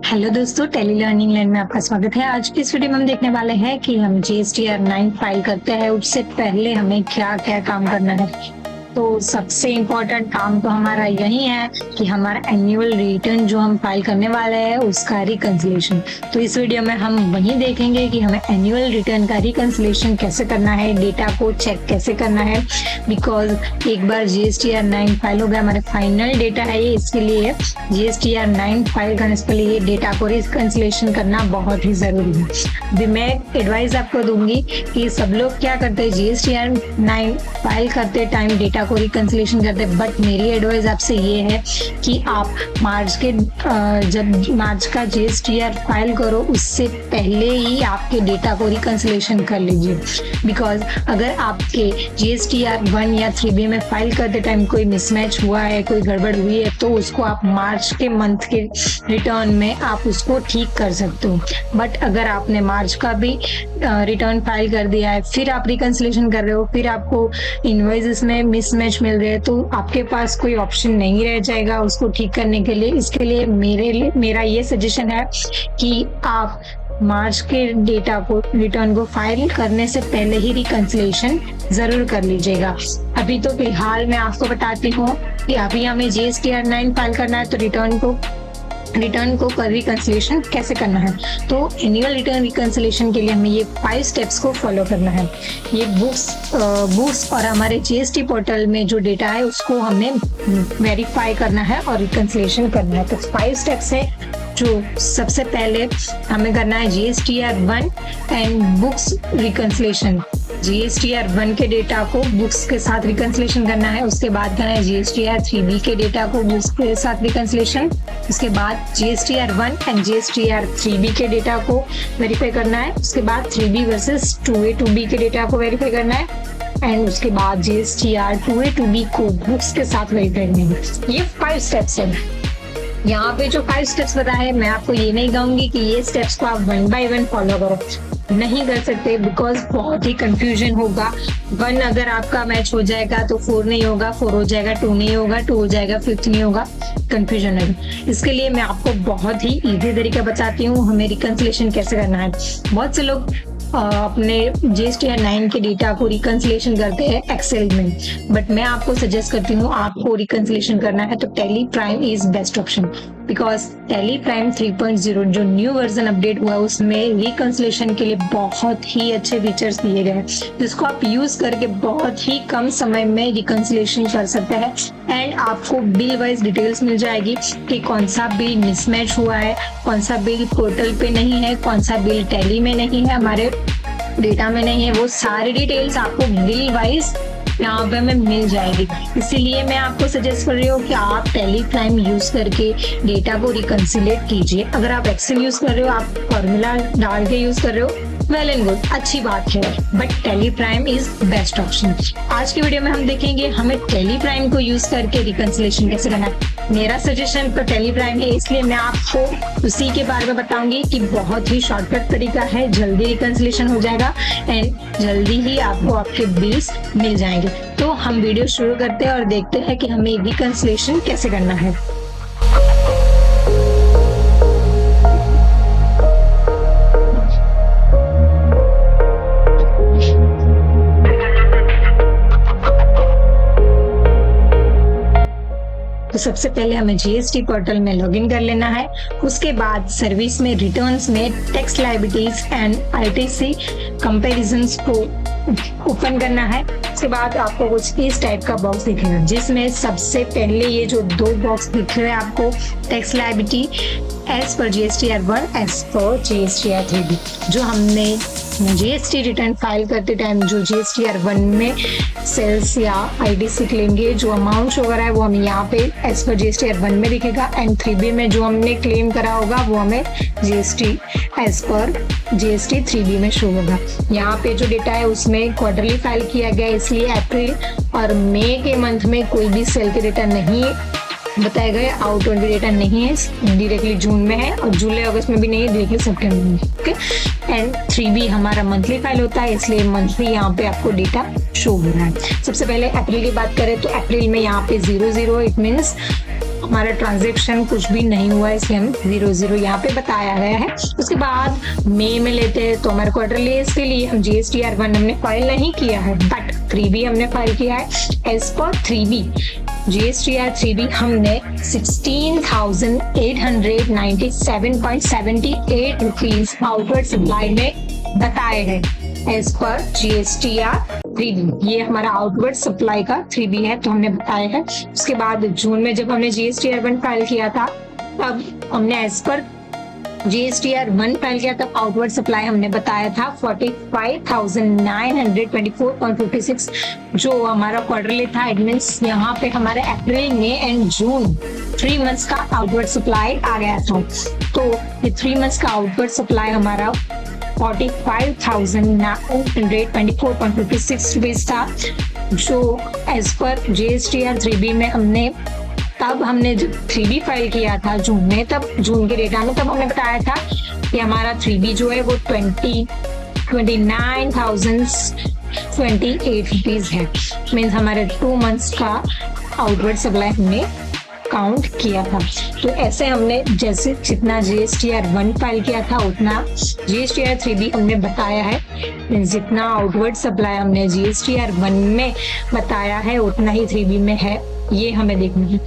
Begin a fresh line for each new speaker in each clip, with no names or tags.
Hello दोस्तों, tele learning land में आपका स्वागत है। आज की इस वीडियो में हम देखने वाले हैं कि हम GSTR 9 फाइल करते हैं उससे पहले हमें क्या क्या काम करना है। तो सबसे इम्पोर्टेंट काम तो हमारा यही है कि हमारा एनुअल रिटर्न जो हम फाइल करने वाले हैं उसका रिकंसिलेशन। तो इस वीडियो में हम वही देखेंगे कि हमें एनुअल रिटर्न का रिकंसिलेशन कैसे करना है, डेटा को चेक कैसे करना है। बिकॉज एक बार GSTR 9 फाइल हो गया, हमारे फाइनल डेटा है ये, इसके लिए GSTR 9 फाइल करने से पहले ये डेटा को रिकंसिलेशन करना बहुत ही जरूरी है। अभी मैं एडवाइस आपको दूंगी कि सब लोग क्या करते हैं, GSTR 9 फाइल करते टाइम डेटा को रिकंसिलेशन करते, बट मेरी एडवाइस आपसे ये है कि आप जब मार्च का GSTR फाइल करो उससे पहले ही आपके डेटा को रिकंसिलेशन कर लीजिए। बिकॉज अगर आपके GSTR 1 या 3B में फाइल करते टाइम कोई मिसमैच हुआ है, कोई गड़बड़ हुई है, तो उसको आप मार्च के मंथ के रिटर्न में आप उसको ठीक कर सकते हो। बट अगर आपने मार्च का भी रिटर्न फाइल कर दिया है, फिर आप रिकंसिलेशन कर रहे हो, फिर आपको इनवॉइसेस में मिसमैच मिल रहे हैं, तो आपके पास कोई ऑप्शन नहीं रह जाएगा उसको ठीक करने के लिए। इसके लिए मेरा ये सजेशन है कि आप मार्च के डेटा को रिटर्न को फाइल करने से पहले ही रिकंसिलेशन जरूर कर लीजिएगा। अभी तो फिलहाल मैं आपको बताती हूँ कि अभी हमें GSTR 9 फाइल करना है, तो रिटर्न को कर रिकंसिलेशन कैसे करना है। तो एनुअल रिटर्न रिकंसिलेशन के लिए हमें ये 5 स्टेप्स को फॉलो करना है। ये बुक्स और हमारे GST पोर्टल में जो डेटा है उसको हमें वेरीफाई करना है और रिकंसिलेशन करना है। तो 5 स्टेप्स है। जो सबसे पहले हमें करना है GSTR 1 and books reconciliation. GSTR 1 के डेटा को बुक्स के साथ रिकंसिलेशन करना है। उसके बाद करना है GSTR 3B के डेटा को बुक्स के साथ रिकंसिलेशन। उसके बाद GSTR 1 एंड GSTR 3B के डेटा को वेरीफाई करना है। उसके बाद 3B वर्सेस 2A 2B के डेटा को वेरीफाई करना है। एंड उसके बाद GSTR 2A 2B को बुक्स के साथ वेरीफाई करना है। ये 5 स्टेप्स है। यहाँ पे जो 5 स्टेप्स बताए, मैं आपको ये नहीं कहूंगी कि ये स्टेप्स को आप 1 by 1 फॉलो करो, नहीं कर सकते। बिकॉज बहुत ही कंफ्यूजन होगा। 1 अगर आपका मैच हो जाएगा तो 4 नहीं होगा, 4 हो जाएगा 2 नहीं होगा, 2 हो जाएगा 5 नहीं होगा, कंफ्यूजन है। इसके लिए मैं आपको बहुत ही इजी तरीका बताती हूँ हमें रिकंसिलेशन कैसे करना है। बहुत से लोग अपने GSTR 9 के डेटा को रिकंसिलेशन करते हैं एक्सेल में, बट मैं आपको सजेस्ट करती हूँ आपको रिकंसिलेशन करना है तो Tally Prime is best option. Because Tally Prime 3.0 जो न्यू वर्जन अपडेट हुआ उसमें रिकंसिलेशन के लिए बहुत ही अच्छे फीचर्स दिए गए हैं, जिसको आप यूज करके बहुत ही कम समय में रिकंसिलेशन कर सकते हैं। एंड आपको बिल वाइज डिटेल्स मिल जाएगी कि कौन सा बिल मिसमैच हुआ है, कौन सा बिल पोर्टल पे नहीं है, कौन सा बिल टैली में नहीं है, हमारे डेटा में नहीं है। वो सारी डिटेल्स आपको बिल वाइज यहाँ पे हमें मिल जाएगी। इसीलिए मैं आपको सजेस्ट कर रही हूँ कि आप टेली प्राइम यूज करके डेटा को रिकंसिलेट कीजिए। अगर आप एक्सेल यूज कर रहे हो, आप फॉर्मूला डाल के यूज कर रहे हो, वेल एंड गुड, अच्छी बात है, but Tally Prime is best option. आज की वीडियो में हम देखेंगे हमें टेली प्राइम को यूज करके रिकंसिलेशन कैसे करना है। मेरा सजेशन तो टेली प्राइम है, इसलिए मैं आपको उसी के बारे में बताऊंगी कि बहुत ही शॉर्टकट तरीका है, जल्दी रिकंसिलेशन हो जाएगा एंड जल्दी ही आपको आपके बिल्स मिल जाएंगे। तो हम वीडियो शुरू करते हैं और देखते हैं कि हमें रिकंसिलेशन कैसे करना है। तो सबसे पहले हमें GST पोर्टल में लॉगिन कर लेना है। उसके बाद सर्विस में रिटर्न्स में tax liabilities and ITC comparisons को ओपन करना है। उसके बाद आपको कुछ इस टाइप का बॉक्स दिखेगा, जिसमें सबसे पहले ये जो 2 बॉक्स दिख रहे हैं आपको, tax liability as per GSTR 1 as per GSTR 3B। जो हमने GST रिटर्न फाइल करते टाइम जो GSTR 1 में सेल्स या ITC क्लेम के जो अमाउंट शो करा है वो हमें यहाँ पे एज पर GSTR 1 में दिखेगा। एंड 3B में जो हमने क्लेम करा होगा वो हमें GST as per GST 3B में शो होगा। यहाँ पे जो डेटा है उसमें क्वार्टरली फाइल किया गया, इसलिए अप्रैल और मई के मंथ में कोई भी सेल के डेटा नहीं बताए गए। आउट ऑफ डेटा नहीं है, डायरेक्टली जून में है, और जुलाई अगस्त में भी नहीं है, डायरेक्टली सितंबर में। ओके। एंड 3B हमारा मंथली फाइल होता है, इसलिए मंथली यहाँ पे आपको डेटा शो हो रहा है। सबसे पहले अप्रैल की बात करें तो अप्रैल में यहाँ पे 00 इट मीन्स हमारा ट्रांजेक्शन कुछ भी नहीं हुआ, इसलिए हम 00 यहाँ पे बताया गया है। उसके बाद मई में लेते हैं तो हमारे क्वार्टरली के लिए हम GSTR1 हमने फाइल नहीं किया है, बट 3B हमने फाइल किया है। एज पर 3B GSTR3B हमने 16,897.78 रुपीज आउटवर्ड सप्लाई में बताए हैं एज पर GSTR3B। ये हमारा आउटवर्ड सप्लाई का 3B है, तो हमने बताया है। उसके बाद जून में जब हमने GSTR1 फाइल किया था, तब हमने एज पर GSTR1 फाइल किया, तब आउटवर्ड सप्लाई हमने बताया था 45,924.56, जो हमारा क्वार्टरली था। इट मींस यहाँ पे हमारे अप्रैल, मई एंड जून 3 मंथ्स का आउटवर्ड सप्लाई आ गया था। तो ये 3 मंथ्स का आउटवर्ड सप्लाई हमारा 45,924.56 रुपीज था, जो एज पर GSTR3B में हमने जब 3B फाइल किया था जून में, तब जून के डेटा में तब हमने बताया था कि हमारा 3B जो है वो 29,028 रुपीज है। मीन्स हमारे 2 मंथ्स का आउटवर्ड सप्लाई हमने काउंट किया था। तो ऐसे हमने जैसे जितना GSTR1 फाइल किया था उतना GSTR3B हमने बताया है। जितना आउटवर्ड सप्लाई हमने GSTR1 में बताया है उतना ही 3B में है, ये हमें देखना है।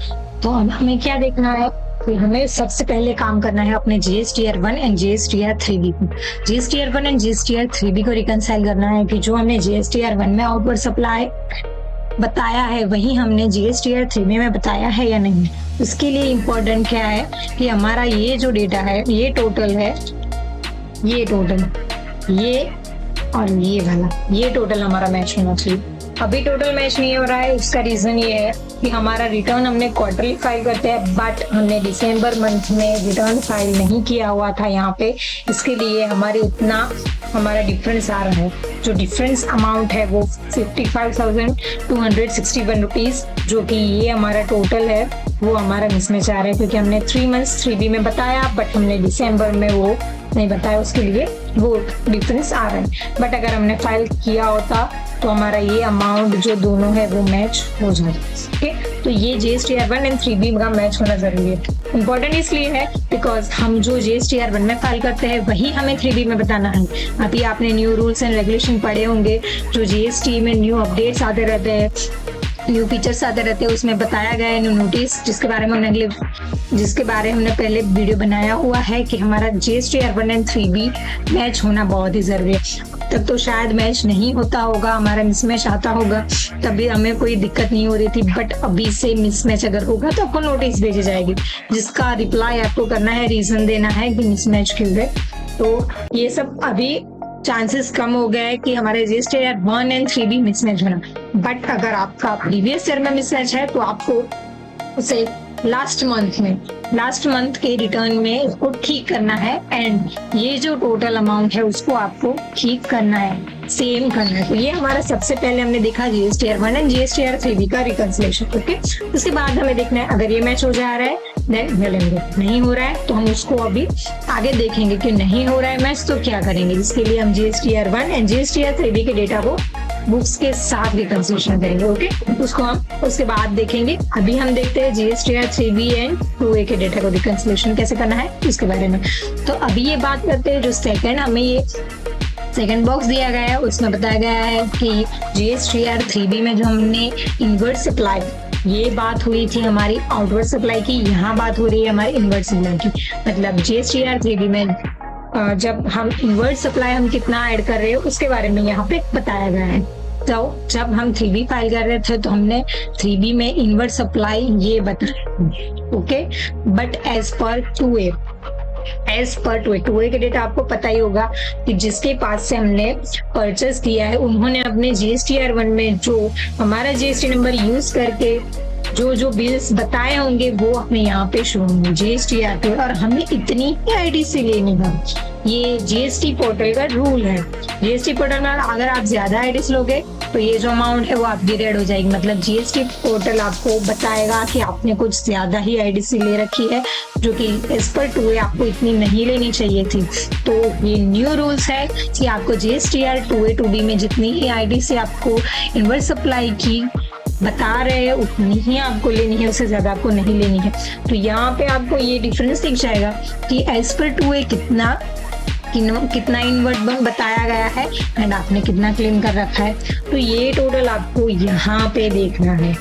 तो अब हमें क्या देखना है कि हमें सबसे पहले काम करना है अपने GSTR1 एंड GSTR3B को। GSTR1 एंड GSTR3B को रिकंसाइल करना है कि जो हमने GSTR1 में आउटवर्ड सप्लाई बताया है वही हमने GSTR3B में बताया है या नहीं। उसके लिए इम्पोर्टेंट क्या है कि हमारा ये जो डेटा है, ये टोटल है, ये टोटल, ये और ये वाला, ये टोटल हमारा मैच होना चाहिए। अभी टोटल मैच नहीं हो रहा है, उसका रीजन ये है कि हमारा रिटर्न हमने क्वार्टरली फाइल करते हैं, बट हमने दिसंबर मंथ में रिटर्न फाइल नहीं किया हुआ था यहाँ पे। इसके लिए हमारा डिफरेंस आ रहा है। जो डिफरेंस अमाउंट है वो 55,261 रुपीज, जो कि ये हमारा टोटल है, वो हमारा मिसमैच आ रहा है, क्योंकि हमने 3 मंथ्स 3B में बताया, बट हमने दिसंबर में वो नहीं बताया, उसके लिए वो डिफरेंस आ रहा है। बट अगर हमने फाइल किया होता तो हमारा ये अमाउंट जो दोनों है वो मैच हो जाए। ठीक, तो ये GSTR1 एंड 3B का मैच होना जरूरी है। इम्पोर्टेंट इसलिए है बिकॉज हम जो GSTR1 में फाइल करते हैं वही हमें 3B में बताना है। अभी आपने न्यू रूल्स एंड रेगुलेशन पढ़े होंगे, जो GST में न्यू अपडेट्स आते रहते हैं, न्यू फीचर्स आते रहते हैं, उसमें बताया गया है न्यू नोटिस, जिसके बारे में हमने पहले वीडियो बनाया हुआ है कि हमारा GSTR1 एंड 3B मैच होना बहुत ही जरूरी है। तब तो शायद मैच नहीं होता होगा, हमारा मिसमैच आता होगा, तभी हमें कोई दिक्कत नहीं हो रही थी। बट अभी से मिसमैच अगर होगा तो आपको नोटिस भेजी जाएगी, जिसका रिप्लाई आपको करना है, रीजन देना है कि मिसमैच क्यों है। तो ये सब अभी चांसेस कम हो गए कि हमारे GSTR1 एंड 3B मिसमैच होना। बट अगर आपका प्रीवियस ईयर में मिसमैच है तो आपको उसे लास्ट मंथ के रिटर्न में उसको ठीक करना है, एंड ये जो टोटल अमाउंट है उसको आपको ठीक करना है, सेम करना है। तो ये हमारा सबसे पहले हमने देखा GSTR1 एंड GSTR3B का रिकंसिलेशन। ओके, उसके बाद हमें देखना है अगर ये मैच हो जा रहा है देन मिलेंगे, नहीं हो रहा है तो हम उसको अभी आगे देखेंगे कि नहीं हो रहा है मैच तो क्या करेंगे, जिसके लिए हम GSTR1 एंड GSTR3B के डेटा को बुक्स के साथ रिकंसिलेशन करेंगे। ओके, उसको हम उसके बाद देखेंगे। अभी हम देखते हैं GSTR3B एंड 2A के डेटा को रिकंसिलेशन कैसे करना है इसके बारे में। तो अभी ये बात करते हैं, जो सेकंड बॉक्स दिया गया है उसमें बताया गया है कि GSTR3B में जो हमने इनवर्ट सप्लाई, ये बात हुई थी हमारी आउटवर्ड सप्लाई की, यहाँ बात हो रही है हमारी इनवर्ट सप्लाई की। मतलब GSTR3B में जब हम इनवर्ट सप्लाई हम कितना ऐड कर रहे हो उसके बारे में यहाँ पे बताया गया है। तो जब हम 3B फाइल कर रहे थे तो हमने 3B में इनवर्ट सप्लाई ये बताया। Okay, but as per 2A के डेटा आपको पता ही होगा कि जिसके पास से हमने परचेस किया है उन्होंने अपने GSTR1 में जो हमारा GST नंबर यूज करके जो बिल्स बताए होंगे वो हमें यहाँ पे शो होंगे GSTR पे, और हमें इतनी ही आईडी से लेनी है। ये GST पोर्टल का रूल है। GST पोर्टल में अगर आप ज्यादा आईडीज लोगे तो ये जो अमाउंट है वो आपकी रेड हो जाएगी। मतलब GST पोर्टल आपको बताएगा कि आपने कुछ ज्यादा ही आईडी से ले रखी है, जो कि एज पर 2A आपको इतनी नहीं लेनी चाहिए थी। तो ये न्यू रूल्स है कि आपको GSTR 2A 2B में जितनी ही आईडी से आपको इनवर्ट सप्लाई की बता रहे हैं उतनी ही आपको लेनी है, उससे ज्यादा आपको नहीं लेनी है। तो यहाँ पे आपको ये डिफरेंस दिख जाएगा कि एज पर 2A कितना इनवर्ट बताया गया है एंड आपने कितना क्लेम कर रखा है। तो ये टोटल आपको यहाँ पे देखना है,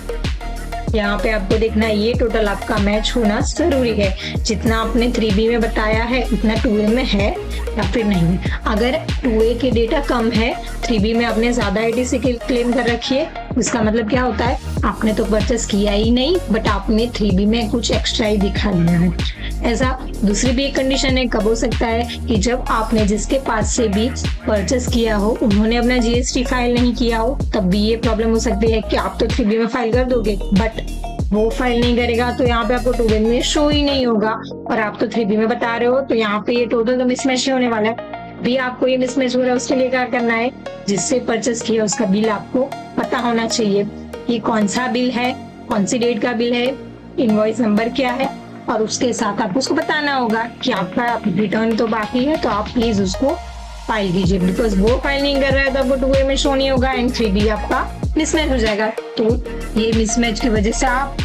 यहाँ पे आपको देखना है ये टोटल आपका मैच होना जरूरी है। जितना आपने 3B में बताया है उतना 2A में है या फिर नहीं। अगर 2A के डेटा कम है, 3B में आपने ज्यादा ATC क्लेम कर रखी है, इसका मतलब क्या होता है, आपने तो परचेस किया ही नहीं बट आपने 3B में कुछ एक्स्ट्रा ही दिखा दिया है। ऐसा दूसरी भी एक कंडीशन है, कब हो सकता है कि जब आपने जिसके पास से भी परचेस किया हो उन्होंने अपना GST फाइल नहीं किया हो, तब भी ये प्रॉब्लम हो सकती है कि आप तो 3B में फाइल कर दोगे बट वो फाइल नहीं करेगा तो यहाँ पे आपको 2B में शो ही नहीं होगा और आप तो 3B में बता रहे हो, तो यहाँ पे ये टोटल तो मिसमैच होने वाला है। भी आपको ये मिसमैच हो रहा है उसके लिए क्या करना है, जिससे परचेस किया उसका बिल आपको पता होना चाहिए कि कौन सा बिल है, कौन सी डेट का बिल है, इनवॉइस नंबर क्या है, और उसके साथ आपको उसको बताना होगा कि आपका रिटर्न तो बाकी है तो आप प्लीज उसको फाइल कीजिए। बिकॉज वो फाइल नहीं कर रहा है तो आपको 2A में शो नहीं होगा एंड 3B आपका मिसमैच हो जाएगा। तो ये मिसमैच की वजह से आप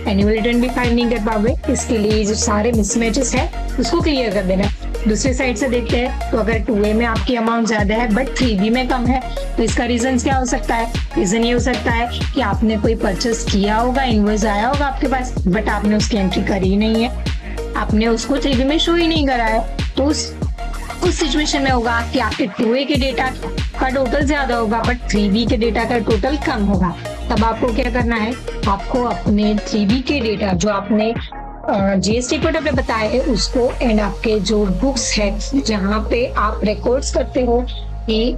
एनुअल रिटर्न भी फाइल नहीं कर पाओगे। इसके लिए जो सारे मिसमैचेस है उसको क्लियर कर देना। दूसरी साइड से देखते हैं तो अगर 2A में आपकी अमाउंट ज्यादा है बट 3B में कम है तो इसका रीजन क्या हो सकता है, रीजन ये हो सकता है कि आपने कोई परचेस किया होगा, इनवॉइस आया होगा आपके पास बट आपने उसकी एंट्री करी ही नहीं है, आपने उसको 3B में शो ही नहीं करा है। तो उस सिचुएशन में होगा कि आपके 2A के डेटा का टोटल ज्यादा होगा बट 3B के डेटा का टोटल कम होगा। तब आपको क्या करना है, आपको अपने 3B के डेटा जो आपने GST पोर्टल पे बताए हैं उसको एंड आपके जो बुक्स है जहाँ पे आप रिकॉर्ड्स करते हो कि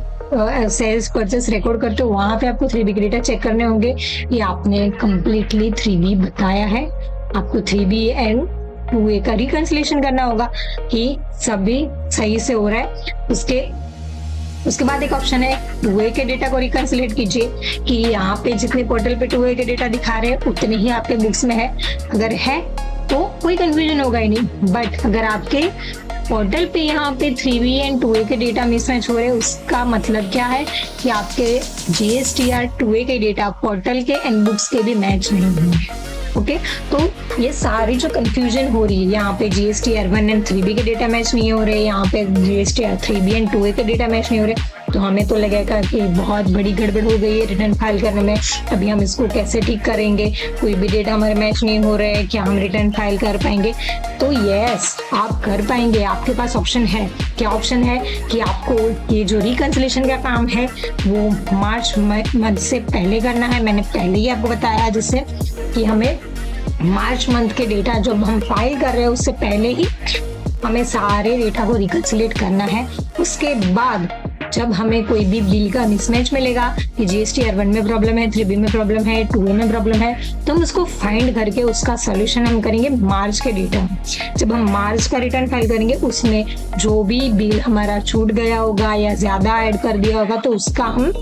सेल्स परचेस रिकॉर्ड करते हो, वहां पे आपको 3B के डेटा चेक करने होंगे कि आपने कम्प्लीटली 3B बताया है। आपको 3B एंड 2A का रिकंसिलेशन करना होगा कि सभी सही से हो रहा है। उसके बाद एक ऑप्शन है 2A के डेटा को रिकंसिलेट कीजिए कि यहाँ पे जितने पोर्टल पे 2A के डेटा दिखा रहे हैं उतने ही आपके बुक्स में है। अगर है तो कोई कंफ्यूजन होगा ही नहीं, बट अगर आपके पोर्टल पे यहाँ पे 3B एंड 2A के डेटा मिसमैच हो रहे हैं उसका मतलब क्या है कि आपके GSTR 2A के डेटा पोर्टल के एंड बुक्स के भी मैच नहीं हुए। ओके तो ये सारी जो कंफ्यूजन हो रही है, यहाँ पे GSTR 1 एंड 3B के डेटा मैच नहीं हो रहे, यहाँ पे GSTR 3B एंड 2A के डेटा मैच नहीं हो रहे, तो हमें तो लगेगा कि बहुत बड़ी गड़बड़ हो गई है रिटर्न फाइल करने में। अभी हम इसको कैसे ठीक करेंगे, कोई भी डेटा हमारे मैच नहीं हो रहे, क्या हम रिटर्न फाइल कर पाएंगे? तो यस आप कर पाएंगे, आपके पास ऑप्शन है। क्या ऑप्शन है कि आपको ये जो रिकंसिलेशन का काम है वो मार्च मंथ से पहले करना है। मैंने पहले ही आपको बताया जिससे कि हमें मार्च मंथ के डेटा जब हम फाइल कर रहे हैं उससे पहले ही हमें सारे डेटा को रिकंसिलेट करना है। उसके बाद जब हमें कोई भी बिल का मिसमैच मिलेगा कि GSTR 1 में प्रॉब्लम है, 3B में प्रॉब्लम है, 2A में प्रॉब्लम है, तो हम उसको फाइंड करके उसका सॉल्यूशन हम करेंगे मार्च के डेटा में। जब हम मार्च का रिटर्न फाइल करेंगे उसमें जो भी बिल हमारा छूट गया होगा या ज्यादा ऐड कर दिया होगा तो उसका हम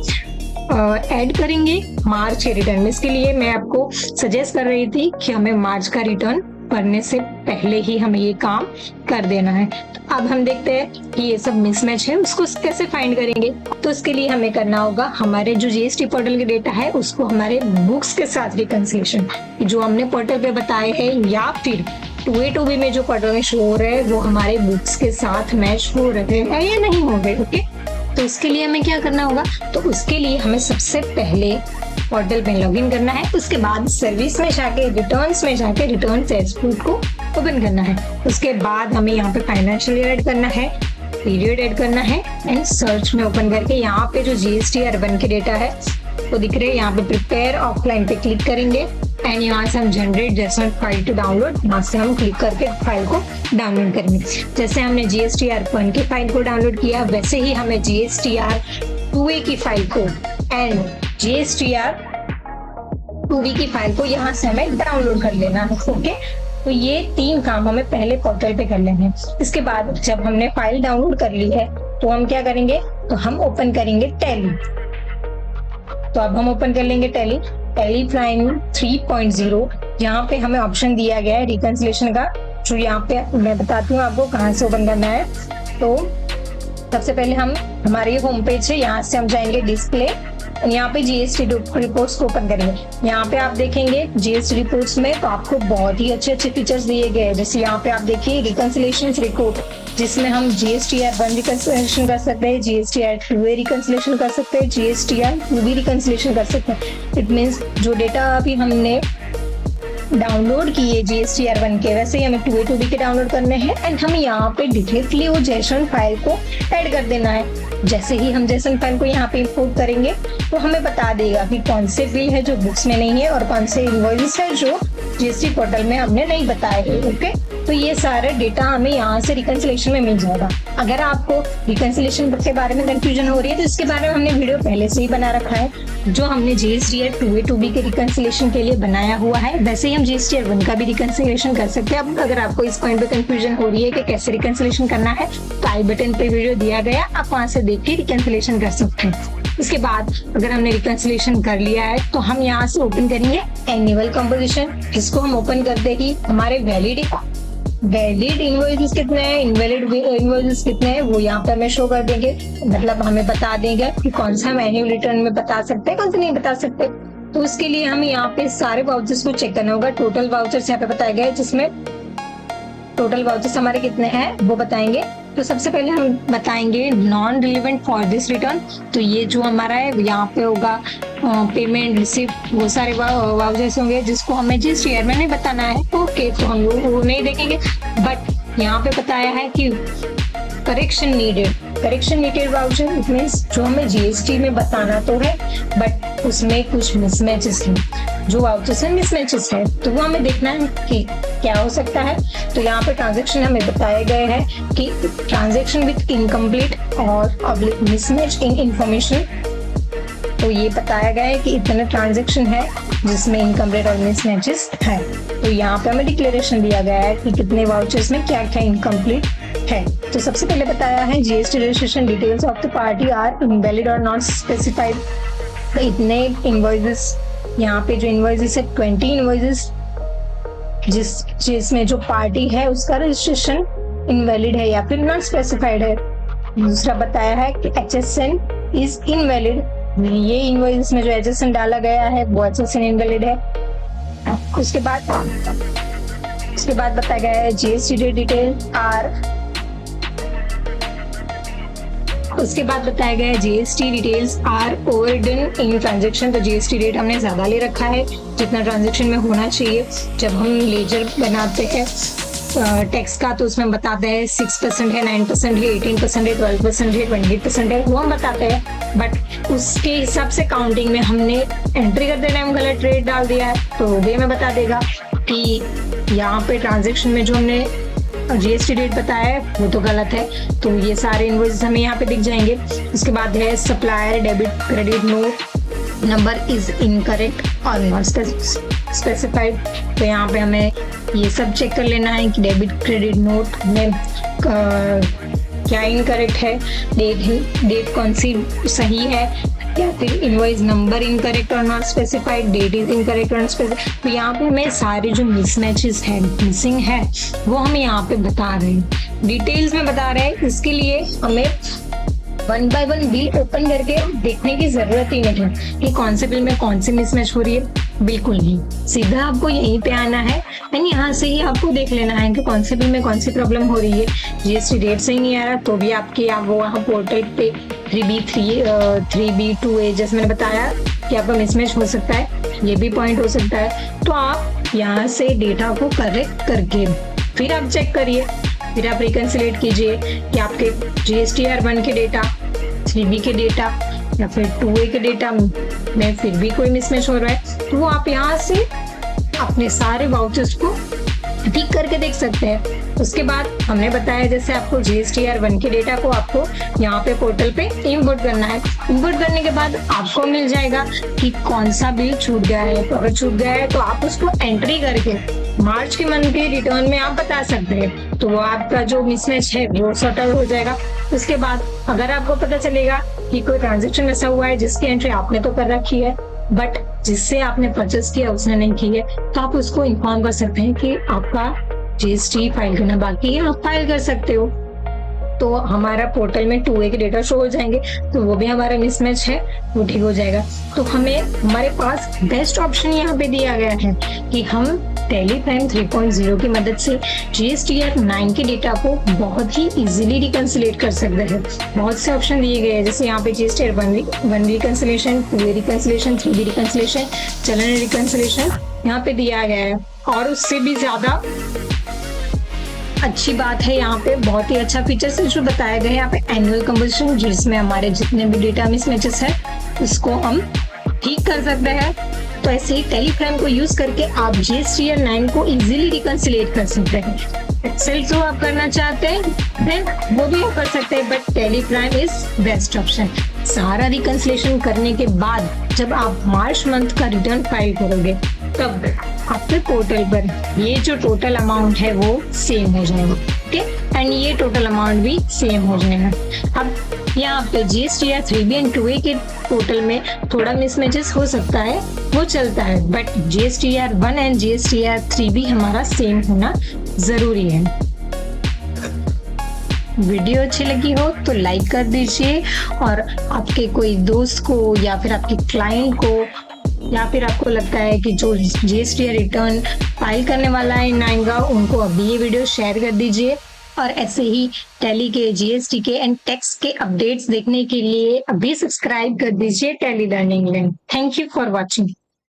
ऐड करेंगे मार्च के रिटर्न में। इसके लिए मैं आपको सजेस्ट कर रही थी कि हमें मार्च का रिटर्न करने से पहले ही हमें ये काम कर देना है। तो अब हम देखते हैं कि ये सब मिसमैच है उसको कैसे फाइंड करेंगे। तो इसके लिए हमें करना होगा हमारे जो GST पोर्टल के डेटा है उसको हमारे बुक्स के साथ रिकंसिलेशन, जो हमने पोर्टल पे बताए हैं या फिर 2A 2B में जो पोर्टल में शो हो रहे हैं वो हमारे बुक्स के साथ मैच हो रहे हैं या नहीं हो रहे। ओके तो उसके लिए हमें क्या करना होगा, तो उसके लिए हमें सबसे पहले पोर्टल पे लॉगिन करना है। उसके बाद सर्विस में जाके रिटर्न्स में जाके रिटर्न सेल्स रिपोर्ट को ओपन करना है। उसके बाद हमें यहाँ पे फाइनेंशियल ईयर ऐड करना है, पीरियड ऐड करना है एंड सर्च में ओपन करके यहाँ पे जो GSTR 1 के डेटा है वो दिख रहे हैं, यहाँ पे प्रिपेयर ऑफलाइन पे क्लिक करेंगे एंड यहाँ से हम generate JSON file to download, यहाँ से हम क्लिक करके फाइल को डाउनलोड करेंगे। जैसे हमने GSTR 1 की फाइल को डाउनलोड किया वैसे ही हमें GSTR 2A की फाइल को एंड GSTR 2B की फाइल को यहाँ से हमें डाउनलोड कर लेना है। ओके तो ये 3 काम हमें पहले पोर्टल पे कर लेने हैं। इसके बाद जब हमने फाइल डाउनलोड कर ली है तो हम क्या करेंगे, तो हम ओपन करेंगे टैली। तो अब हम ओपन कर लेंगे टैली प्राइम 3.0। यहाँ पे हमें ऑप्शन दिया गया है रिकंसिलेशन का, जो यहाँ पे मैं बताती हूँ आपको कहाँ से ओपन करना है। तो सबसे पहले हम हमारे होम पेज है, यहाँ से हम जाएंगे डिस्प्ले यहाँ पे जीएसटी रिपोर्ट्स को ओपन करेंगे। यहाँ पे आप देखेंगे जीएसटी रिपोर्ट्स में तो आपको बहुत ही अच्छे अच्छे फीचर्स दिए गए हैं। जैसे यहाँ पे आप देखिए रिकंसिलेशन रिपोर्ट, जिसमें हम GSTR 1 रिकंसिलेशन कर सकते हैं, GSTR 2A रिकंसिलेशन कर सकते हैं, GSTR 2B रिकंसिलेशन कर सकते हैं। इट मीन्स जो डेटा अभी हमने डाउनलोड किए GSTR 1 के, वैसे ही हमें 2A 2B के डाउनलोड करने हैं एंड हमें यहाँ पे डायरेक्टली वो जेसन फाइल को ऐड कर देना है। जैसे ही हम जेसन फाइल को यहाँ पे इंपोर्ट करेंगे तो हमें बता देगा कि कौन से बिल है जो बुक्स में नहीं है और कौन से इनवॉइस है जो GST पोर्टल में हमने नहीं बताए हैं। ओके, तो ये सारे डेटा हमें यहाँ से रिकंसिलेशन में मिल जाएगा। अगर आपको रिकंसिलेशन के बारे में कंफ्यूजन हो रही है तो इसके बारे में हमने वीडियो पहले से ही बना रखा है, जो हमने GSTR 2A 2B के रिकंसिलेशन के लिए बनाया हुआ है। वैसे ही हम GSTR 1 का भी रिकंसिलेशन कर सकते हैं। अब अगर आपको इस पॉइंट पे कंफ्यूजन हो रही है कि कैसे रिकंसिलेशन करना है तो आई बटन पे वीडियो दिया गया, आप वहां से देख के रिकंसिलेशन कर सकते हैं। इसके बाद अगर हमने रिकंसिलेशन कर लिया है तो हम यहाँ से ओपन करेंगे एनुअल कंपोजिशन, जिसको हम ओपन करते ही हमारे वैलिड इनवॉइसेस कितने हैं, इनवैलिड इनवॉइसेस कितने हैं, वो यहाँ पे हमें शो कर देंगे। मतलब हमें बता देंगे कि कौन सा हम एनुअल रिटर्न में बता सकते हैं, कौन सा नहीं बता सकते। तो उसके लिए हमें यहाँ पे सारे वाउचर्स को चेक करना होगा। टोटल वाउचर्स यहाँ पे बताया गया है, जिसमें टोटल वाउचर्स हमारे कितने हैं वो बताएंगे। तो सबसे पहले हम बताएंगे non relevant for this return. तो ये जो हमारा है यहाँ पे होगा पेमेंट रिसिप्ट, वो सारे वाउचर्स होंगे जिसको हमें GSTR में नहीं बताना है। ओके, तो हम वो नहीं देखेंगे। बट यहाँ पे बताया है कि correction needed voucher, it means जो हमें GST में बताना तो है बट उसमें कुछ मिसमैचेस हैं, जो वाउचर्स हैं मिसमैचेस है, तो वो हमें देखना है कि क्या हो सकता है। तो यहाँ पे ट्रांजेक्शन हमें बताए गए हैं कि ट्रांजेक्शन विद इनकम्प्लीट और मिसमैच इन इंफॉर्मेशन। तो ये बताया गया है कि इतने ट्रांजेक्शन है जिसमें इनकम्प्लीट और मिसमैचेस है। तो यहाँ पे हमें डिक्लेरेशन दिया गया है कि कितने वाउचर्स में क्या क्या इनकम्प्लीट है। तो सबसे पहले बताया है GST registration details of the party are invalid और नॉट स्पेसिफाइड। तो इतने इनवॉइसेस, यहाँ पे जो इनवॉइसेस है 20 इनवॉइसेस, जिसमें जो पार्टी है उसका रजिस्ट्रेशन इनवैलिड है या फिर नॉट स्पेसिफाइड है। दूसरा बताया है कि HSN इज इनवैलिड, ये इनवॉइस में जो HSN डाला गया है वो HSN इनवैलिड है। उसके बाद बताया गया है GST डिटेल आर, उसके बाद बताया गया है GST details are overdone in transaction. तो GST रेट हमने ज्यादा ले रखा है जितना ट्रांजेक्शन में होना चाहिए। जब हम लेजर बनाते हैं टैक्स का तो उसमें बताते हैं 6% है, 9% है, 18% है, 12% है, 20% है, वो हम बताते हैं। बट उसके हिसाब से काउंटिंग में हमने एंट्री करते टाइम गलत रेट डाल दिया है, तो वो भी हमें बता देगा कि यहाँ पे ट्रांजेक्शन में जो हमने GST रेट बताया है वो तो गलत है। तो ये सारे इनवॉइसेस हमें यहाँ पे दिख जाएंगे। उसके बाद है supplier debit credit note number is incorrect और नॉट स्पेसिफाइड। तो यहाँ पे हमें ये सब चेक कर लेना है कि डेबिट क्रेडिट नोट में क्या इनकरेक्ट है, डेट कौन सी सही है, या फिर इनवॉइस नंबर इनकरेक्ट और not specified, date is incorrect और नॉट स्पेसिफाइड। तो यहाँ पे हमें सारे जो मिसमैचेस है, मिसिंग है, वो हमें यहाँ पे बता रहे हैं, डिटेल्स में बता रहे हैं। इसके लिए हमें 1 by 1 बिल ओपन करके देखने की जरूरत ही नहीं है कि कौन से बिल में कौन सी मिसमैच हो रही है, बिल्कुल नहीं। सीधा आपको यहीं पे आना है एंड यहाँ से ही आपको देख लेना है कि कौन से बिल में कौन सी प्रॉब्लम हो रही है। GST रेट सही नहीं आ रहा तो भी आपके वो वहाँ पोर्टल पे 3B2A जैसे मैंने बताया कि आपका मिसमैच हो सकता है, ये भी पॉइंट हो सकता है। तो आप यहाँ से डेटा को करेक्ट करके फिर आप चेक करिए, फिर आप रिकंसिलेट कीजिए कि आपके GSTR 1 के डेटा, 3B के डेटा या फिर 2A के डेटा में फिर भी कोई मिसमैच हो रहा है, तो वो आप यहाँ से अपने सारे वाउचर्स को ठीक करके देख सकते हैं। उसके बाद हमने बताया जैसे आपको GSTR 1 के डेटा को आपको यहाँ पे पोर्टल पे इंपोर्ट करना है। इंपोर्ट करने के बाद आपको मिल जाएगा कि कौन सा बिल छूट गया है। तो अगर छूट गया है तो आप उसको एंट्री करके मार्च के मंथ के रिटर्न में आप बता सकते हैं, तो वो आपका जो मिसमैच है वो सॉर्ट आउट हो जाएगा। उसके बाद अगर आपको पता चलेगा कि कोई ट्रांजेक्शन ऐसा हुआ है जिसकी एंट्री आपने तो कर रखी है बट जिससे आपने परचेस किया उसने नहीं की है, तो आप उसको इन्फॉर्म कर सकते हैं कि आपका GST फाइल करना बाकी है, आप फाइल कर सकते हो। तो हमारा पोर्टल में 2A के डेटा शो हो जाएंगे, तो वो भी हमारा मिसमैच है, वो ठीक हो जाएगा। तो हमारे पास बेस्ट ऑप्शन यहाँ पे दिया गया है कि हम टैली प्राइम 3.0 की मदद से GSTR 9 के डेटा को बहुत ही इजीली रिकंसिलेट कर सकते हैं। बहुत से ऑप्शन दिए गए हैं, जैसे यहाँ पे GSTR 1 reconciliation, 2A reconciliation, 3B reconciliation, चलन रिकंसिलेशन यहाँ पे दिया गया है। और उससे भी ज्यादा अच्छी बात है, यहाँ पे बहुत ही अच्छा फीचर्स है जो बताया गया है। यहाँ पे एनुअल कंपोजिशन, जिसमें हमारे जितने भी डेटा मिसमैचेस है उसको हम ठीक कर सकते हैं। तो ऐसे ही टैली प्राइम को यूज करके आप GSTR 9 को इजीली रिकंसिलेट कर सकते हैं। एक्सेल जो आप करना चाहते हैं वो भी आप कर सकते हैं, but tally prime is best option. सारा रिकंसिलेशन करने के बाद जब आप मार्च मंथ का रिटर्न फाइल करोगे तब आपके पोर्टल पर ये जो टोटल अमाउंट है वो सेम हो जाएगा, ओके, एंड ये टोटल अमाउंट भी सेम हो जाएगा। अब यहाँ पे GSTR 3B एंड 2A के टोटल में थोड़ा मिसमैचेस हो सकता है, वो चलता है, but GSTR 1 and GSTR 3B हमारा सेम होना जरूरी है। वीडियो अच्छी लगी हो तो लाइक कर दीजिए, और आपके कोई दोस्त को या फिर आपके क्लाइंट को या फिर आपको लगता है कि जो GSTR रिटर्न फाइल करने वाला है इन आएगा, उनको अभी ये वीडियो शेयर कर दीजिए। और ऐसे ही टैली के, GST के एंड टैक्स के अपडेट्स देखने के लिए अभी सब्सक्राइब कर दीजिए tally learning lab. Thank you for watching.